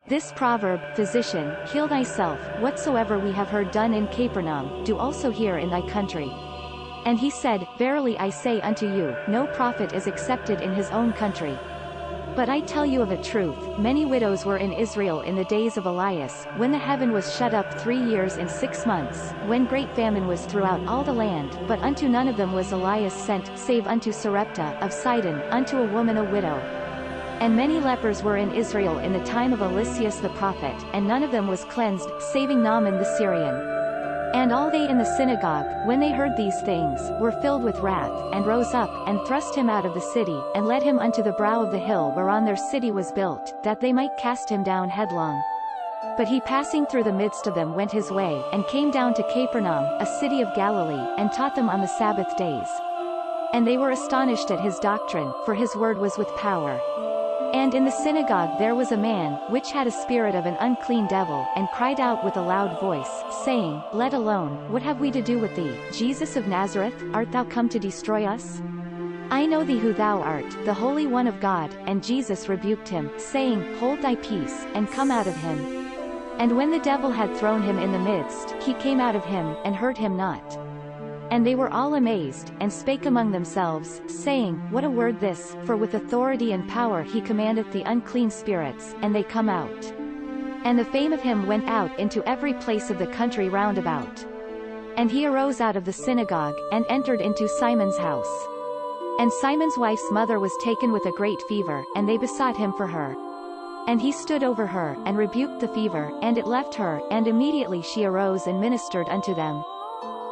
This proverb, Physician, heal thyself, whatsoever we have heard done in Capernaum, do also here in thy country. And he said, Verily I say unto you, no prophet is accepted in his own country. But I tell you of a truth, many widows were in Israel in the days of Elias, when the heaven was shut up 3 years and 6 months, when great famine was throughout all the land, but unto none of them was Elias sent, save unto Sarepta, of Sidon, unto a woman a widow. And many lepers were in Israel in the time of Eliseus the prophet, and none of them was cleansed, saving Naaman the Syrian. And all they in the synagogue, when they heard these things, were filled with wrath, and rose up, and thrust him out of the city, and led him unto the brow of the hill whereon their city was built, that they might cast him down headlong. But he passing through the midst of them went his way, and came down to Capernaum, a city of Galilee, and taught them on the Sabbath days. And they were astonished at his doctrine, for his word was with power. And in the synagogue there was a man, which had a spirit of an unclean devil, and cried out with a loud voice, saying, Let alone, what have we to do with thee, Jesus of Nazareth? Art thou come to destroy us? I know thee who thou art, the Holy One of God. And Jesus rebuked him, saying, Hold thy peace, and come out of him. And when the devil had thrown him in the midst, he came out of him, and hurt him not. And they were all amazed, and spake among themselves, saying, What a word this, for with authority and power he commandeth the unclean spirits, and they come out. And the fame of him went out into every place of the country round about. And he arose out of the synagogue, and entered into Simon's house. And Simon's wife's mother was taken with a great fever, and they besought him for her. And he stood over her, and rebuked the fever, and it left her, and immediately she arose and ministered unto them.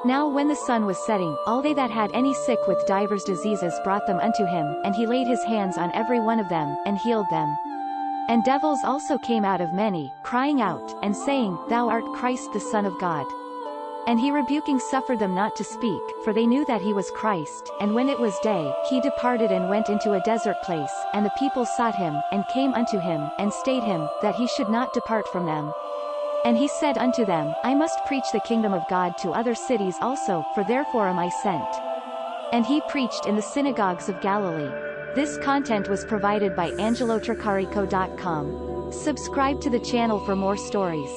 Now when the sun was setting, all they that had any sick with divers diseases brought them unto him, and he laid his hands on every one of them, and healed them. And devils also came out of many, crying out, and saying, Thou art Christ the Son of God. And he rebuking suffered them not to speak, for they knew that he was Christ. And when it was day, he departed and went into a desert place, and the people sought him, and came unto him, and stayed him, that he should not depart from them. And he said unto them, I must preach the kingdom of God to other cities also, for therefore am I sent. And he preached in the synagogues of Galilee. This content was provided by angelotricarico.com. Subscribe to the channel for more stories.